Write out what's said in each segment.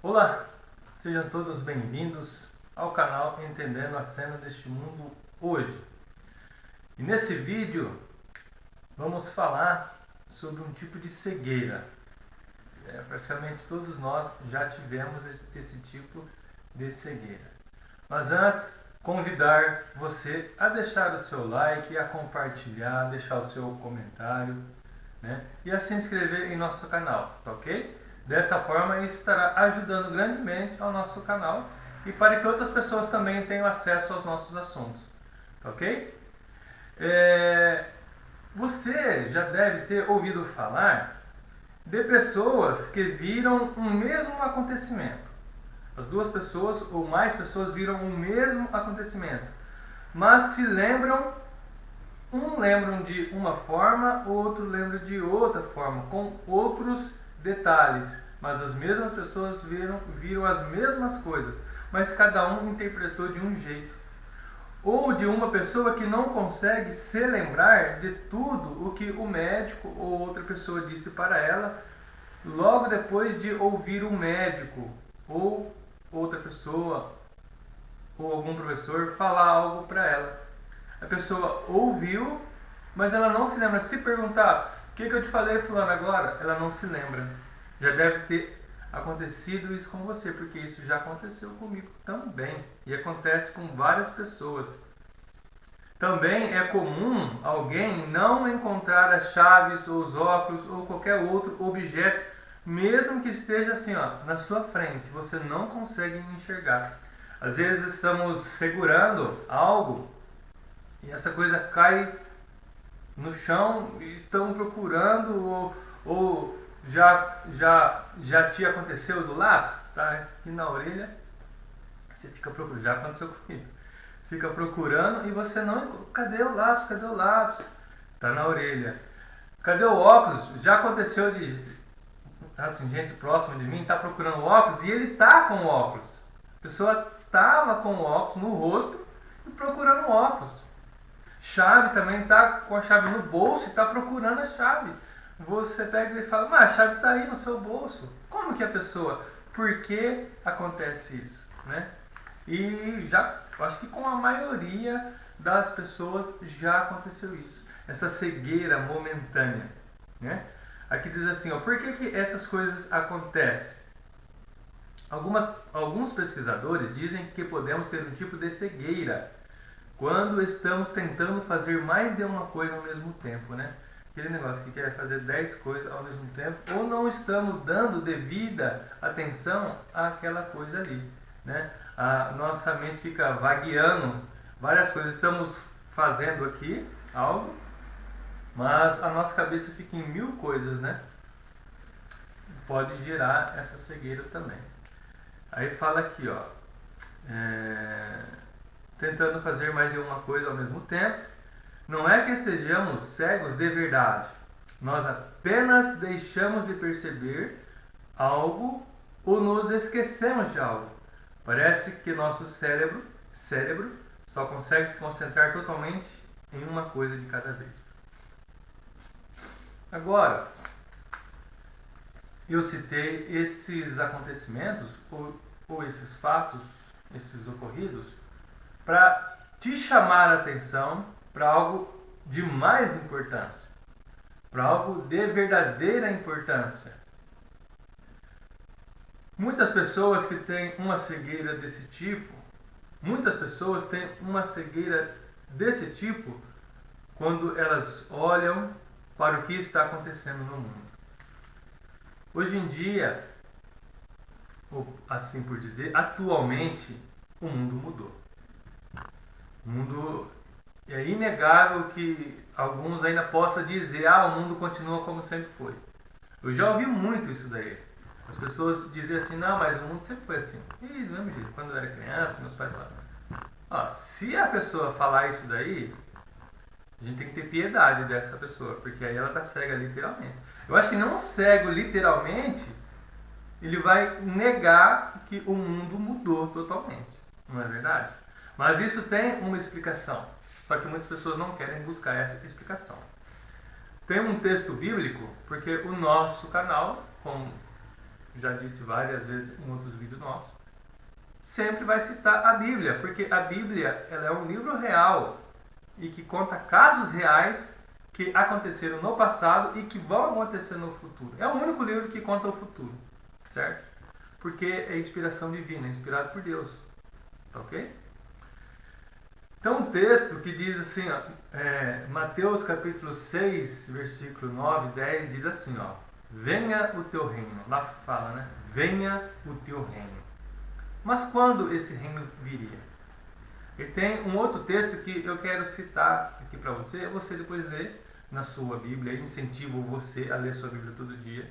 Olá, sejam todos bem-vindos ao canal Entendendo a Cena deste Mundo hoje. E nesse vídeo vamos falar sobre um tipo de cegueira. Praticamente todos nós já tivemos esse tipo de cegueira. Mas antes, convidar você a deixar o seu like, a compartilhar, deixar o seu comentário, né? E a se inscrever em nosso canal, tá ok? Dessa forma, isso estará ajudando grandemente ao nosso canal e para que outras pessoas também tenham acesso aos nossos assuntos, tá ok? Você já deve ter ouvido falar de pessoas que viram um mesmo acontecimento. As duas pessoas ou mais pessoas viram o mesmo acontecimento, mas se lembram, um lembram de uma forma, outro lembra de outra forma, com outros detalhes, mas as mesmas pessoas viram as mesmas coisas, mas cada um interpretou de um jeito. Ou de uma pessoa que não consegue se lembrar de tudo o que o médico ou outra pessoa disse para ela, logo depois de ouvir o médico ou outra pessoa ou algum professor falar algo para ela. A pessoa ouviu, mas ela não se lembra. Se perguntar o que eu te falei, fulano, agora, ela não se lembra. Já deve ter acontecido isso com você, porque isso já aconteceu comigo também. E acontece com várias pessoas. Também é comum alguém não encontrar as chaves, ou os óculos, ou qualquer outro objeto, mesmo que esteja assim, ó, na sua frente. Você não consegue enxergar. Às vezes estamos segurando algo e essa coisa cai no chão e estão procurando, ou já te aconteceu do lápis, tá aqui na orelha, você fica procurando, já aconteceu comigo, fica procurando e você não, cadê o lápis, cadê o lápis, tá na orelha, cadê o óculos, já aconteceu de, assim, gente próxima de mim tá procurando o óculos e ele tá com o óculos, a pessoa estava com o óculos no rosto e procurando o óculos. Chave também, está com a chave no bolso e está procurando a chave. Você pega e fala, mas a chave está aí no seu bolso. Como que a pessoa? Por que acontece isso? Né? E já, acho que com a maioria das pessoas já aconteceu isso. Essa cegueira momentânea. Né? Aqui diz assim, ó, por que essas coisas acontecem? Alguns pesquisadores dizem que podemos ter um tipo de cegueira quando estamos tentando fazer mais de uma coisa ao mesmo tempo, né? Aquele negócio que quer fazer 10 coisas ao mesmo tempo, ou não estamos dando devida atenção àquela coisa ali, né? A nossa mente fica vagueando várias coisas, estamos fazendo aqui algo, mas a nossa cabeça fica em mil coisas, né? Pode gerar essa cegueira também. Aí fala aqui, ó, tentando fazer mais de uma coisa ao mesmo tempo. Não é que estejamos cegos de verdade. Nós apenas deixamos de perceber algo ou nos esquecemos de algo. Parece que nosso cérebro só consegue se concentrar totalmente em uma coisa de cada vez. Agora, eu citei esses acontecimentos ou esses fatos, esses ocorridos, para te chamar a atenção para algo de mais importância, para algo de verdadeira importância. Muitas pessoas que têm uma cegueira desse tipo, quando elas olham para o que está acontecendo no mundo. Hoje em dia, ou assim por dizer, atualmente, o mundo mudou. O mundo, é inegável que alguns ainda possam dizer, o mundo continua como sempre foi. Eu já ouvi muito isso daí. As pessoas diziam assim, não, mas o mundo sempre foi assim. E do mesmo jeito, quando eu era criança, meus pais falavam. Se a pessoa falar isso daí, a gente tem que ter piedade dessa pessoa, porque aí ela está cega literalmente. Eu acho que não cego literalmente, ele vai negar que o mundo mudou totalmente. Não é verdade? Mas isso tem uma explicação. Só que muitas pessoas não querem buscar essa explicação. Tem um texto bíblico, porque o nosso canal, como já disse várias vezes em outros vídeos nossos, sempre vai citar a Bíblia, porque a Bíblia ela é um livro real e que conta casos reais que aconteceram no passado e que vão acontecer no futuro. É o único livro que conta o futuro, certo? Porque é inspiração divina, é inspirado por Deus, tá ok? Então um texto que diz assim, ó, Mateus capítulo 6, versículo 9 e 10, diz assim, ó, venha o teu reino, lá fala, né? Venha o teu reino. Mas quando esse reino viria? Ele tem um outro texto que eu quero citar aqui para você depois lê na sua Bíblia, eu incentivo você a ler sua Bíblia todo dia.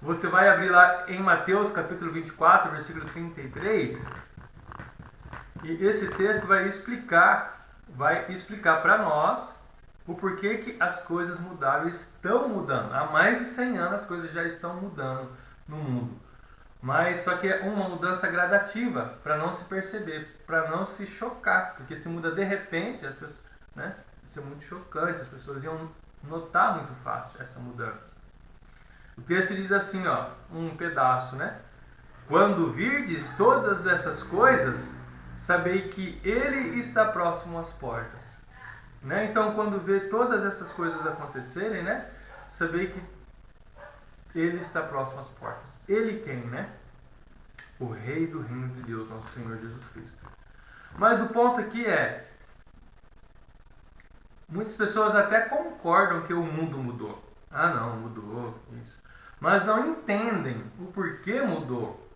Você vai abrir lá em Mateus capítulo 24, versículo 33, e esse texto vai explicar para nós o porquê que as coisas mudaram e estão mudando. Há mais de 100 anos as coisas já estão mudando no mundo. Mas só que é uma mudança gradativa, para não se perceber, para não se chocar, porque se muda de repente, as pessoas, né? Isso é muito chocante, as pessoas iam notar muito fácil essa mudança. O texto diz assim, ó, um pedaço, né? Quando virdes todas essas coisas, sabei que ele está próximo às portas. Né? Então, quando vê todas essas coisas acontecerem, né? Sabei que ele está próximo às portas. Ele quem, né? O Rei do Reino de Deus, nosso Senhor Jesus Cristo. Mas o ponto aqui é, muitas pessoas até concordam que o mundo mudou. Ah não, mudou, isso. Mas não entendem o porquê mudou.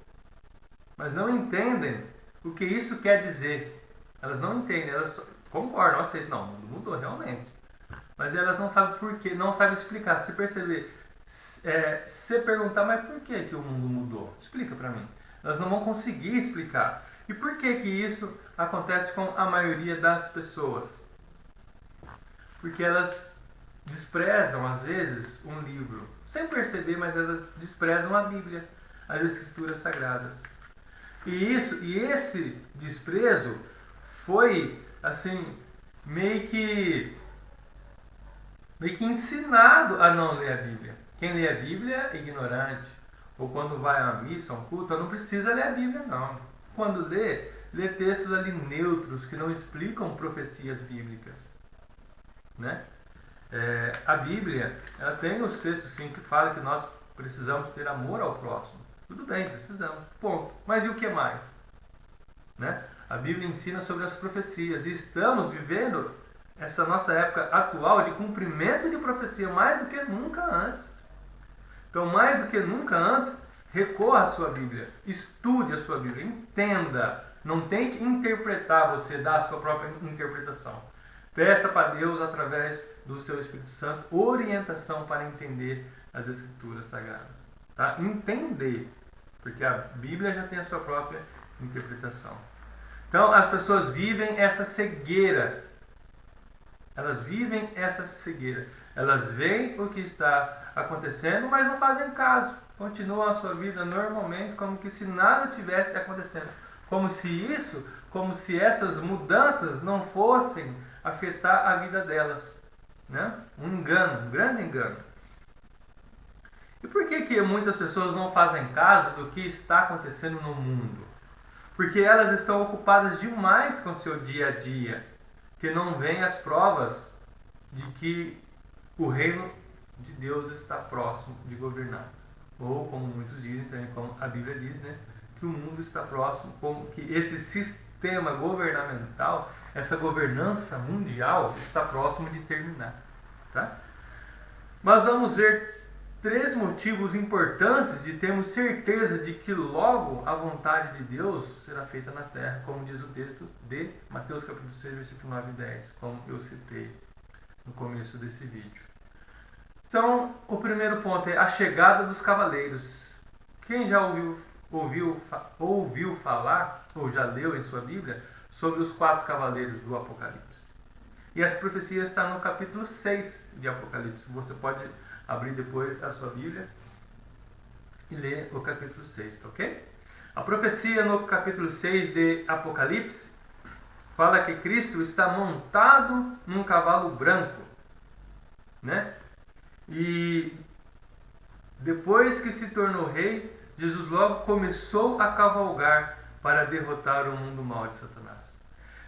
Mas não entendem o que isso quer dizer. Elas não entendem, elas concordam, aceitam. Não, o mundo mudou realmente. Mas elas não sabem porquê, não sabem explicar. Se perceber, se perguntar, mas por que que o mundo mudou? Explica para mim. Elas não vão conseguir explicar. E por que que isso acontece com a maioria das pessoas? Porque elas desprezam, às vezes, um livro. Sem perceber, mas elas desprezam a Bíblia, as Escrituras Sagradas. E esse desprezo foi, assim, meio que ensinado a não ler a Bíblia. Quem lê a Bíblia é ignorante. Ou quando vai a uma missa, a um culto, não precisa ler a Bíblia, não. Quando lê textos ali neutros, que não explicam profecias bíblicas. Né? A Bíblia, ela tem os textos sim que falam que nós precisamos ter amor ao próximo. Tudo bem, precisamos, ponto. Mas e o que mais? Né? A Bíblia ensina sobre as profecias e estamos vivendo essa nossa época atual de cumprimento de profecia mais do que nunca antes. Então, mais do que nunca antes, recorra à sua Bíblia, estude a sua Bíblia, entenda, não tente interpretar você, dar a sua própria interpretação. Peça para Deus, através do seu Espírito Santo, orientação para entender as Escrituras Sagradas. Tá? Entender, porque a Bíblia já tem a sua própria interpretação. Então, as pessoas vivem essa cegueira. Elas vivem essa cegueira. Elas veem o que está acontecendo, mas não fazem caso. Continuam a sua vida normalmente, como que se nada tivesse acontecendo. Como se essas mudanças não fossem afetar a vida delas. Né? Um engano, um grande engano. E por que muitas pessoas não fazem caso do que está acontecendo no mundo? Porque elas estão ocupadas demais com seu dia a dia, que não veem as provas de que o reino de Deus está próximo de governar. Ou, como muitos dizem, também, como a Bíblia diz, né, que o mundo está próximo, como que esse sistema governamental, essa governança mundial está próximo de terminar. Tá? Mas vamos ver 3 motivos importantes de termos certeza de que logo a vontade de Deus será feita na terra, como diz o texto de Mateus capítulo 6, versículo 9 e 10, como eu citei no começo desse vídeo. Então, o primeiro ponto é a chegada dos cavaleiros. Quem já ouviu falar, ou já leu em sua Bíblia, sobre os 4 cavaleiros do Apocalipse? E essa profecia está no capítulo 6 de Apocalipse. Você pode abrir depois a sua Bíblia e ler o capítulo 6, tá ok? A profecia no capítulo 6 de Apocalipse fala que Cristo está montado num cavalo branco, né? E Depois que se tornou rei, Jesus logo começou a cavalgar para derrotar o mundo mau de Satanás.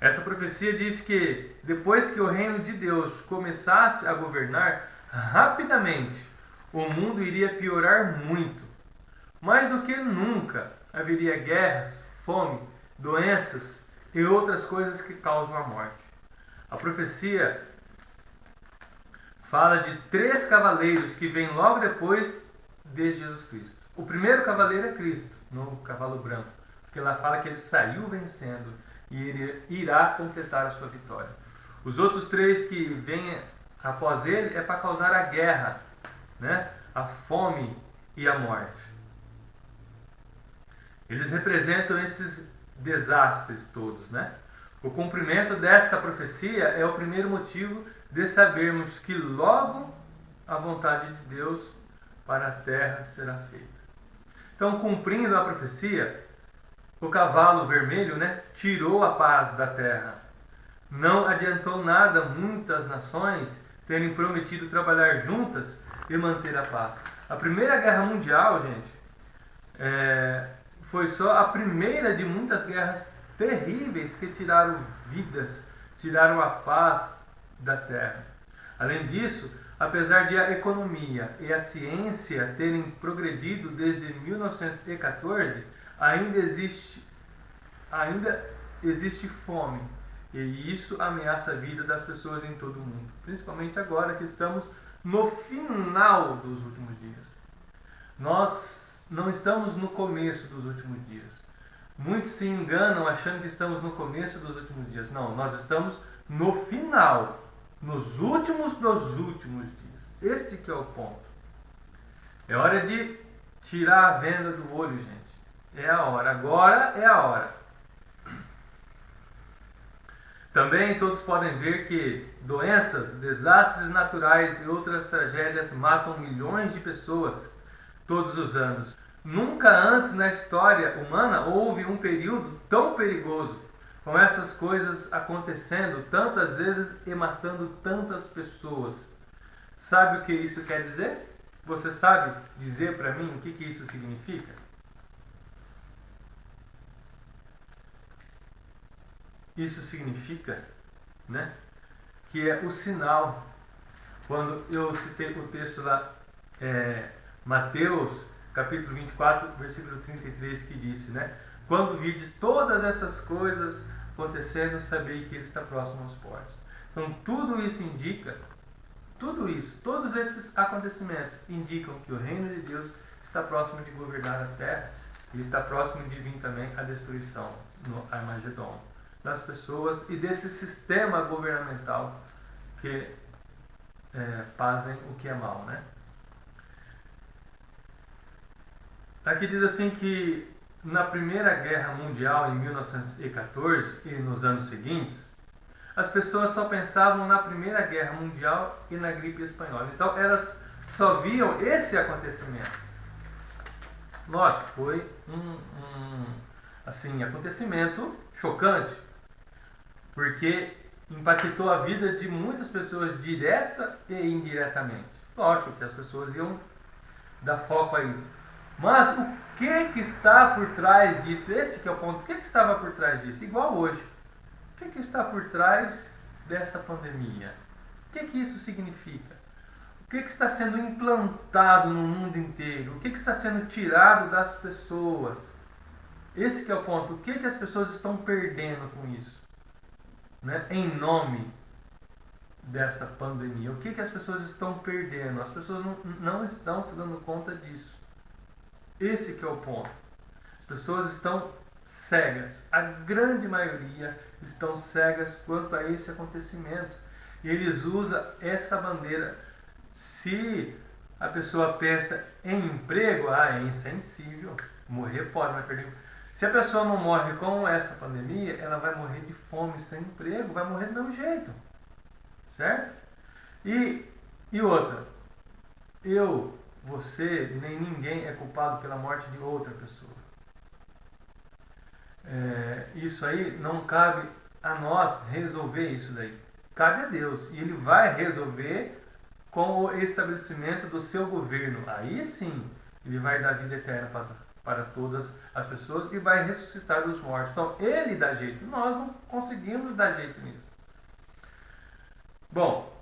Essa profecia diz que depois que o reino de Deus começasse a governar, rapidamente o mundo iria piorar muito. Mais do que nunca haveria guerras, fome, doenças e outras coisas que causam a morte. A profecia fala de 3 cavaleiros que vêm logo depois de Jesus Cristo. O primeiro cavaleiro é Cristo, no cavalo branco, porque lá fala que ele saiu vencendo e ele irá completar a sua vitória. Os outros 3 que vêm após ele é para causar a guerra, né? A fome e a morte. Eles representam esses desastres todos, né? O cumprimento dessa profecia é o primeiro motivo de sabermos que logo a vontade de Deus para a terra será feita. Então, cumprindo a profecia, o cavalo vermelho, né, tirou a paz da terra. Não adiantou nada muitas nações terem prometido trabalhar juntas e manter a paz. A Primeira Guerra Mundial, gente, foi só a primeira de muitas guerras terríveis que tiraram vidas, tiraram a paz da terra. Além disso, apesar de a economia e a ciência terem progredido desde 1914, ainda existe fome. E isso ameaça a vida das pessoas em todo o mundo. Principalmente agora que estamos no final dos últimos dias. Nós não estamos no começo dos últimos dias. Muitos se enganam achando que estamos no começo dos últimos dias. Não, nós estamos no final. Nos últimos dos últimos dias. Esse que é o ponto. É hora de tirar a venda do olho, gente. É a hora. Agora é a hora. Também todos podem ver que doenças, desastres naturais e outras tragédias matam milhões de pessoas todos os anos. Nunca antes na história humana houve um período tão perigoso, com essas coisas acontecendo tantas vezes e matando tantas pessoas. Sabe o que isso quer dizer? Você sabe dizer para mim o que isso significa? Isso significa, né, que é o sinal. Quando eu citei o texto lá, Mateus, capítulo 24, versículo 33, que disse, né? Quando virdes todas essas coisas acontecendo, sabei que ele está próximo aos portas. Então, tudo isso indica, todos esses acontecimentos indicam que o reino de Deus está próximo de governar a terra e está próximo de vir também a destruição no Armagedon das pessoas e desse sistema governamental que fazem o que é mal, né? Aqui diz assim que na Primeira Guerra Mundial, em 1914 e nos anos seguintes, as pessoas só pensavam na Primeira Guerra Mundial e na gripe espanhola. Então elas só viam esse acontecimento. Lógico, foi um acontecimento chocante, porque impactou a vida de muitas pessoas direta e indiretamente. Lógico que as pessoas iam dar foco a isso. Mas o que está por trás disso? Esse que é o ponto. O que estava por trás disso? Igual hoje. O que está por trás dessa pandemia? O que isso significa? O que está sendo implantado no mundo inteiro? O que está sendo tirado das pessoas? Esse que é o ponto. O que as pessoas estão perdendo com isso? Né? Em nome dessa pandemia. O que as pessoas estão perdendo? As pessoas não estão se dando conta disso. Esse que é o ponto. As pessoas estão cegas. A grande maioria estão cegas quanto a esse acontecimento. E eles usam essa bandeira. Se a pessoa pensa em emprego, é insensível. Morrer pode, mas perder. Se a pessoa não morre com essa pandemia, ela vai morrer de fome, sem emprego, vai morrer do mesmo jeito. Certo? E outra. Você, nem ninguém é culpado pela morte de outra pessoa. Isso aí não cabe a nós resolver isso daí. Cabe a Deus. E Ele vai resolver com o estabelecimento do seu governo. Aí sim, ele vai dar vida eterna para todas as pessoas e vai ressuscitar os mortos. Então, ele dá jeito. Nós não conseguimos dar jeito nisso. Bom,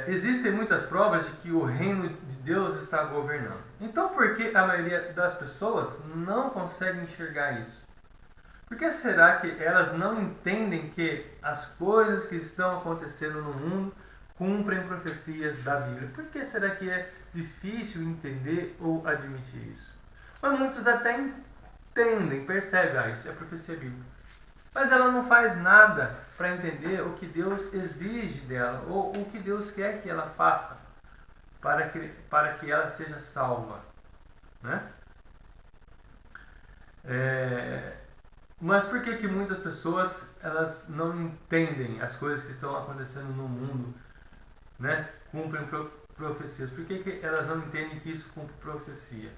existem muitas provas de que o reino de Deus está governando. Então, por que a maioria das pessoas não consegue enxergar isso? Por que será que elas não entendem que as coisas que estão acontecendo no mundo cumprem profecias da Bíblia? Por que será que é difícil entender ou admitir isso? Mas muitos até entendem, percebem, isso é profecia bíblica. Mas ela não faz nada para entender o que Deus exige dela, ou o que Deus quer que ela faça para que ela seja salva. Né? Mas por que muitas pessoas elas não entendem as coisas que estão acontecendo no mundo, né? Cumprem profecias? Por que elas não entendem que isso cumpre profecia?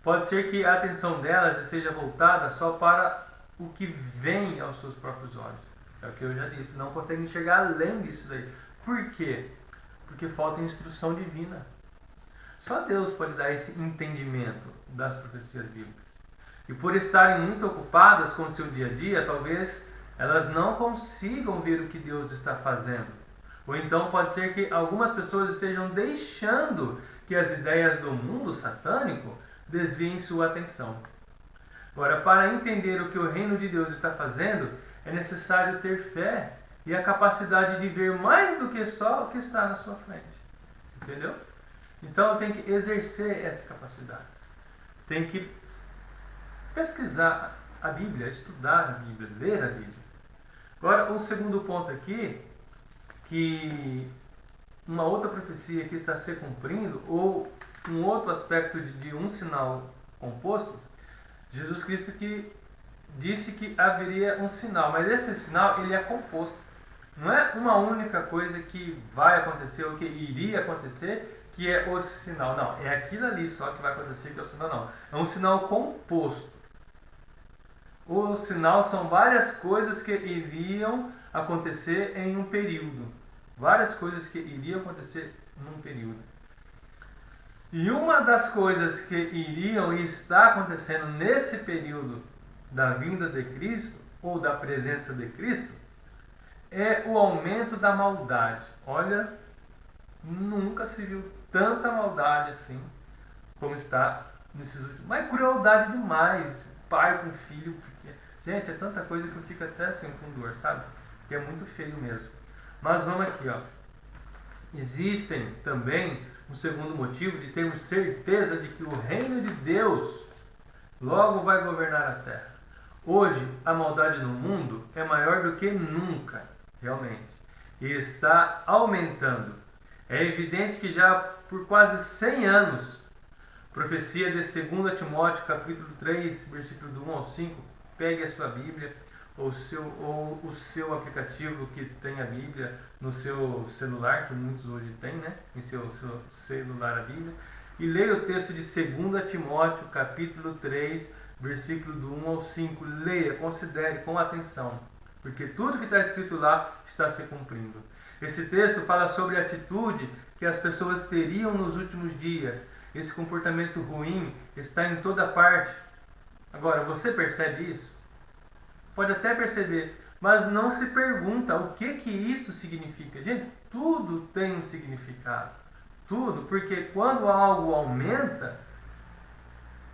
Pode ser que a atenção delas esteja voltada só para o que vem aos seus próprios olhos. É o que eu já disse, não conseguem enxergar além disso daí. Por quê? Porque falta instrução divina. Só Deus pode dar esse entendimento das profecias bíblicas. E por estarem muito ocupadas com o seu dia a dia, talvez elas não consigam ver o que Deus está fazendo. Ou então pode ser que algumas pessoas estejam deixando que as ideias do mundo satânico desviem sua atenção. Agora, para entender o que o reino de Deus está fazendo, é necessário ter fé e a capacidade de ver mais do que só o que está na sua frente. Entendeu? Então tem que exercer essa capacidade. Tem que pesquisar a Bíblia, estudar a Bíblia, ler a Bíblia. Agora, um segundo ponto aqui, que uma outra profecia que está se cumprindo, ou um outro aspecto de um sinal composto, Jesus Cristo que disse que haveria um sinal, mas esse sinal ele é composto. Não é uma única coisa que vai acontecer ou que iria acontecer que é o sinal. Não, é aquilo ali só que vai acontecer que é o sinal, não. É um sinal composto. O sinal são várias coisas que iriam acontecer em um período. Várias coisas que iriam acontecer num período. E uma das coisas que iriam e está acontecendo nesse período da vinda de Cristo, ou da presença de Cristo, é o aumento da maldade. Olha, nunca se viu tanta maldade assim como está nesses últimos. Mas crueldade demais, pai com filho. Porque, gente, é tanta coisa que eu fico até assim com dor, sabe? Que é muito feio mesmo. Mas vamos aqui, ó. Existem também um segundo motivo de termos certeza de que o reino de Deus logo vai governar a terra. Hoje, a maldade no mundo é maior do que nunca, realmente, e está aumentando. É evidente que já por quase 100 anos, profecia de 2 Timóteo, capítulo 3, versículo do 1 ao 5, pegue a sua Bíblia, ou o seu aplicativo que tem a Bíblia no seu celular, que muitos hoje têm, né? Em seu celular a Bíblia, e leia o texto de 2 Timóteo, capítulo 3, versículo do 1 ao 5. Leia, considere com atenção, porque tudo que está escrito lá está se cumprindo. Esse texto fala sobre a atitude que as pessoas teriam nos últimos dias. Esse comportamento ruim está em toda parte. Agora, você percebe isso? Pode até perceber, mas não se pergunta o que isso significa. Gente, tudo tem um significado. Tudo, porque quando algo aumenta,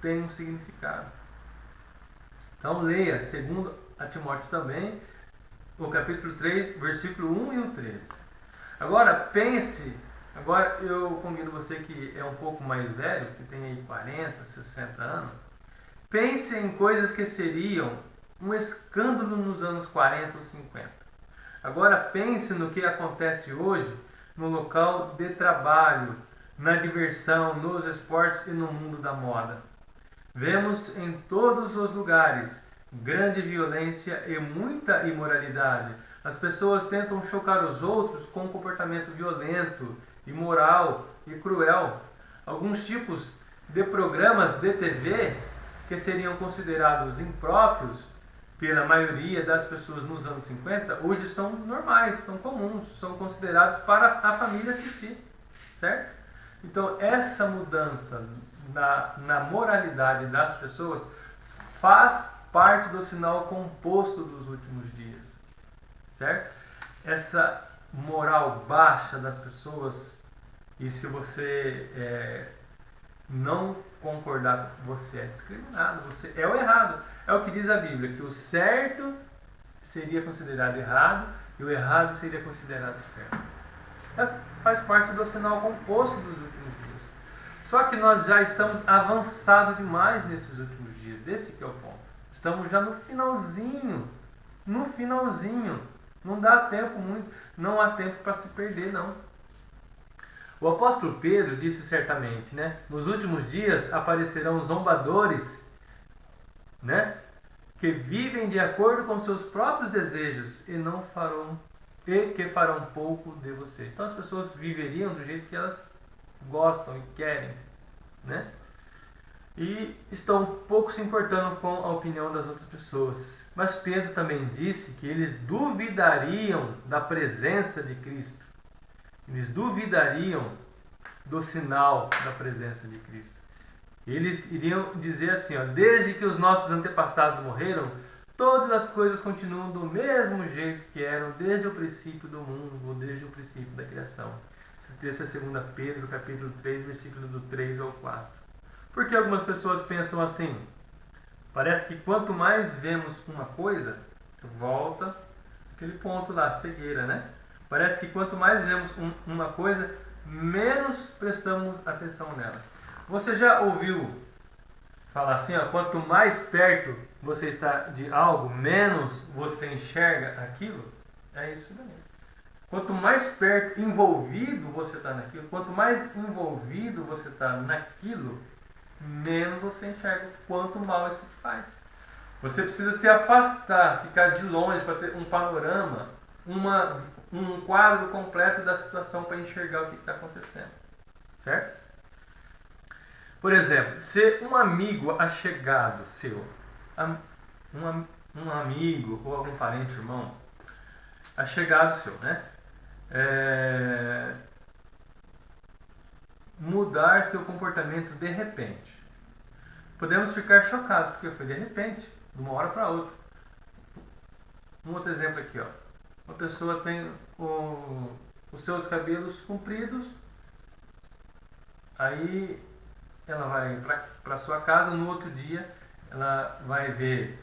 tem um significado. Então leia, segundo a Timóteo também, o capítulo 3, versículo 1 e o 13. Agora pense, agora eu convido você que é um pouco mais velho, que tem aí 40, 60 anos, pense em coisas que seriam um escândalo nos anos 40 ou 50. Agora pense no que acontece hoje no local de trabalho, na diversão, nos esportes e no mundo da moda. Vemos em todos os lugares grande violência e muita imoralidade. As pessoas tentam chocar os outros com um comportamento violento, imoral e cruel. Alguns tipos de programas de TV que seriam considerados impróprios pela maioria das pessoas nos anos 50, hoje são normais, são comuns, são considerados para a família assistir, certo? Então, essa mudança na moralidade das pessoas faz parte do sinal composto dos últimos dias, certo? Essa moral baixa das pessoas, e se você não concordar, você é discriminado, você é o errado. É o que diz a Bíblia, que o certo seria considerado errado e o errado seria considerado certo. Essa faz parte do sinal composto dos últimos dias. Só que nós já estamos avançados demais nesses últimos dias. Esse que é o ponto. Estamos já no finalzinho. No finalzinho. Não dá tempo muito. Não há tempo para se perder, não. O apóstolo Pedro disse certamente, né? Nos últimos dias aparecerão zombadores, né? Que vivem de acordo com seus próprios desejos e que farão pouco de você. Então as pessoas viveriam do jeito que elas gostam e querem, né? E estão pouco se importando com a opinião das outras pessoas. Mas Pedro também disse que eles duvidariam da presença de Cristo. Eles duvidariam do sinal da presença de Cristo. Eles iriam dizer assim, ó, desde que os nossos antepassados morreram, todas as coisas continuam do mesmo jeito que eram desde o princípio do mundo, ou desde o princípio da criação. Esse texto é 2 Pedro, capítulo 3, versículo do 3 ao 4. Por que algumas pessoas pensam assim? Parece que quanto mais vemos uma coisa, volta aquele ponto lá, cegueira, né? Parece que quanto mais vemos uma coisa, menos prestamos atenção nela. Você já ouviu falar assim, ó, quanto mais perto você está de algo, menos você enxerga aquilo? É isso mesmo. Quanto mais perto, envolvido você está naquilo, quanto mais envolvido você está naquilo, menos você enxerga quanto mal isso te faz. Você precisa se afastar, ficar de longe para ter um panorama, um quadro completo da situação para enxergar o que está acontecendo, certo? Por exemplo, se um amigo achegado seu, um amigo ou algum parente, irmão, achegado seu, né? Mudar seu comportamento de repente. Podemos ficar chocados, porque foi de repente, de uma hora para outra. Um outro exemplo aqui, ó. Uma pessoa tem os seus cabelos compridos, aí ela vai para sua casa, no outro dia ela vai ver,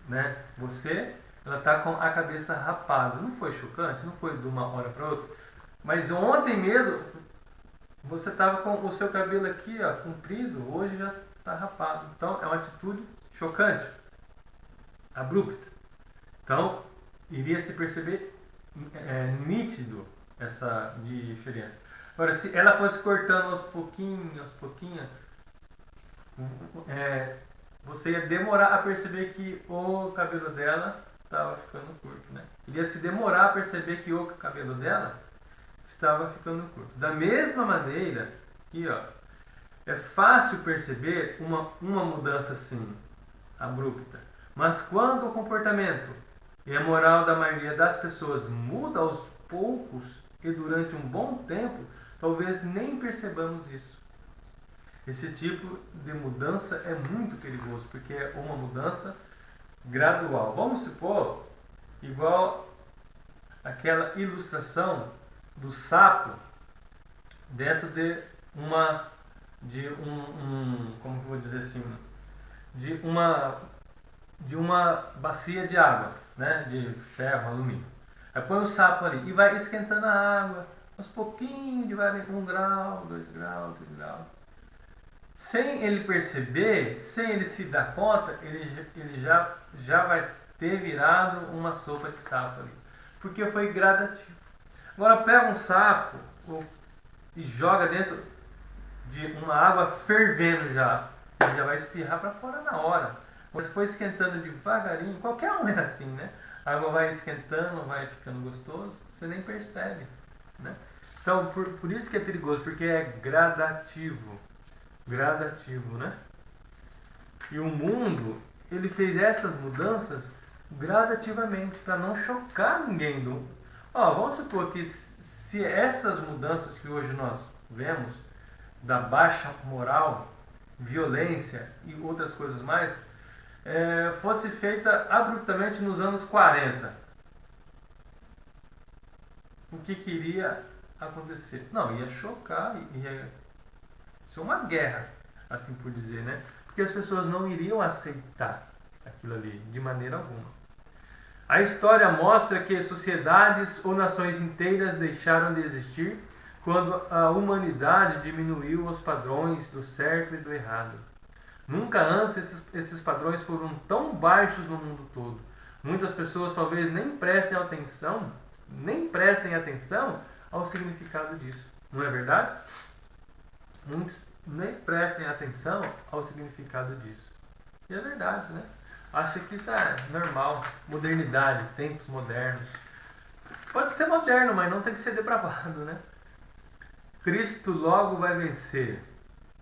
né, você, ela está com a cabeça rapada. Não foi chocante? Não foi de uma hora para outra? Mas ontem mesmo você estava com o seu cabelo aqui, ó, comprido, hoje já está rapado. Então é uma atitude chocante, abrupta. Então iria se perceber nítido essa diferença. Agora, se ela fosse cortando aos pouquinhos, você ia demorar a perceber que o cabelo dela estava ficando curto, né? Iria se demorar a perceber que o cabelo dela estava ficando curto. Da mesma maneira, aqui, ó, é fácil perceber uma mudança assim, abrupta. Mas quando o comportamento e a moral da maioria das pessoas muda aos poucos e durante um bom tempo, talvez nem percebamos isso. Esse tipo de mudança é muito perigoso, porque é uma mudança gradual. Vamos supor, igual aquela ilustração do sapo dentro de como que eu vou dizer assim, de uma bacia de água, né, de ferro, alumínio. Aí põe o sapo ali e vai esquentando a água, aos pouquinhos, devagar, 1 grau, 2 graus, 3 graus. Sem ele perceber, sem ele se dar conta, ele já vai ter virado uma sopa de sapo ali. Porque foi gradativo. Agora pega um sapo e joga dentro de uma água fervendo já. Ele já vai espirrar para fora na hora. Você foi esquentando devagarinho, qualquer um é assim, né? A água vai esquentando, vai ficando gostoso, você nem percebe, né? Então, por isso que é perigoso, porque é gradativo. Gradativo, né? E o mundo, ele fez essas mudanças gradativamente, para não chocar ninguém. Vamos supor que se essas mudanças que hoje nós vemos, da baixa moral, violência e outras coisas mais, fosse feita abruptamente nos anos 40, o que iria acontecer? Não, ia chocar, ia ser uma guerra, assim por dizer, né? Porque as pessoas não iriam aceitar aquilo ali, de maneira alguma. A história mostra que sociedades ou nações inteiras deixaram de existir quando a humanidade diminuiu os padrões do certo e do errado. Nunca antes esses padrões foram tão baixos no mundo todo. Muitas pessoas talvez nem prestem atenção ao significado disso. Não é verdade? Muitos nem prestem atenção ao significado disso. E é verdade, né? Acha que isso é normal. Modernidade, tempos modernos. Pode ser moderno, mas não tem que ser depravado, né? Cristo logo vai vencer.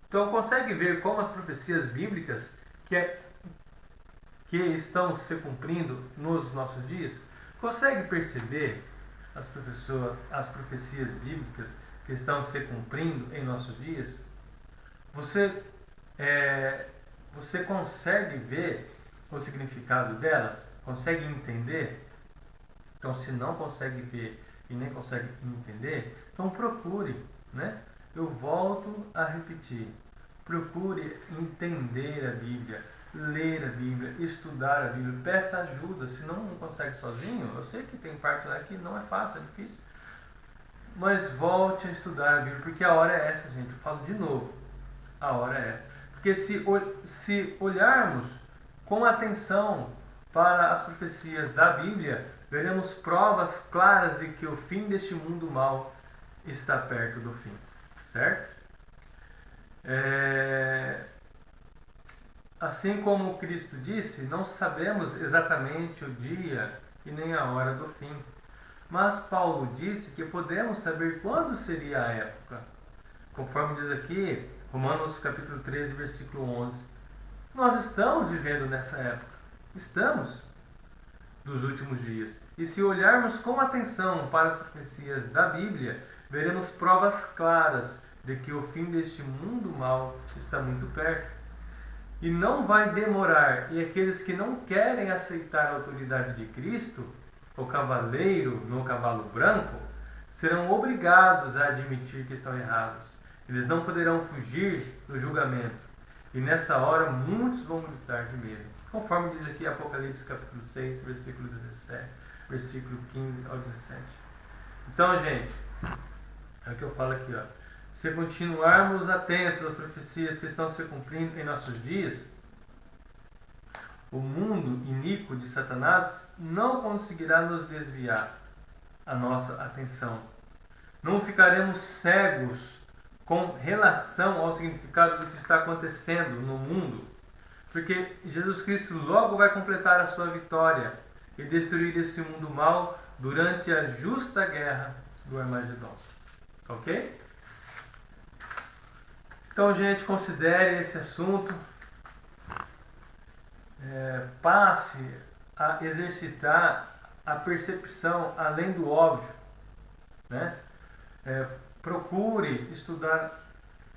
Então consegue ver como as profecias bíblicas que estão se cumprindo nos nossos dias? Consegue perceber as profecias bíblicas que estão se cumprindo em nossos dias? Você consegue ver o significado delas? Consegue entender? Então, se não consegue ver e nem consegue entender, então procure, né? Eu volto a repetir. Procure entender a Bíblia, ler a Bíblia, estudar a Bíblia, peça ajuda. Se não consegue sozinho, eu sei que tem parte lá que não é fácil, é difícil. Mas volte a estudar a Bíblia, porque a hora é essa, gente. Eu falo de novo. A hora é essa. Porque se olharmos com atenção para as profecias da Bíblia, veremos provas claras de que o fim deste mundo mau está perto do fim. Certo? Assim como Cristo disse, não sabemos exatamente o dia e nem a hora do fim. Mas Paulo disse que podemos saber quando seria a época. Conforme diz aqui, Romanos capítulo 13, versículo 11. Nós estamos vivendo nessa época. Estamos dos últimos dias. E se olharmos com atenção para as profecias da Bíblia, veremos provas claras de que o fim deste mundo mau está muito perto. E não vai demorar. E aqueles que não querem aceitar a autoridade de Cristo, o cavaleiro no cavalo branco, serão obrigados a admitir que estão errados. Eles não poderão fugir do julgamento. E nessa hora muitos vão gritar de medo. Conforme diz aqui Apocalipse capítulo 6, versículo 17, versículo 15 ao 17. Então, gente, é o que eu falo aqui, ó. Se continuarmos atentos às profecias que estão se cumprindo em nossos dias, o mundo iníquo de Satanás não conseguirá nos desviar a nossa atenção. Não ficaremos cegos com relação ao significado do que está acontecendo no mundo, porque Jesus Cristo logo vai completar a sua vitória e destruir esse mundo mau durante a justa guerra do Armagedon. Ok? Então, gente, considere esse assunto. Passe a exercitar a percepção além do óbvio, né? Procure estudar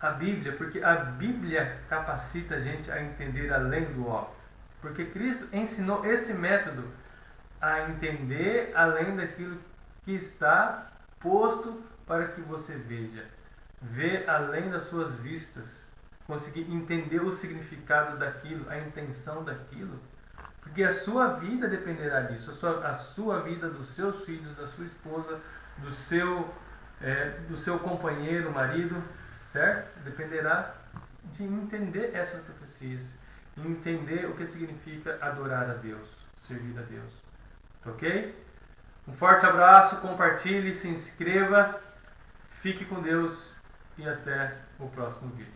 a Bíblia, porque a Bíblia capacita a gente a entender além do óbvio. Porque Cristo ensinou esse método a entender além daquilo que está posto para que você veja. Ver além das suas vistas. Conseguir entender o significado daquilo, a intenção daquilo. Porque a sua vida dependerá disso. A sua vida, dos seus filhos, da sua esposa, do seu companheiro, marido, certo? Dependerá de entender essas profecias. E entender o que significa adorar a Deus, servir a Deus. Ok? Um forte abraço, compartilhe, se inscreva, fique com Deus e até o próximo vídeo.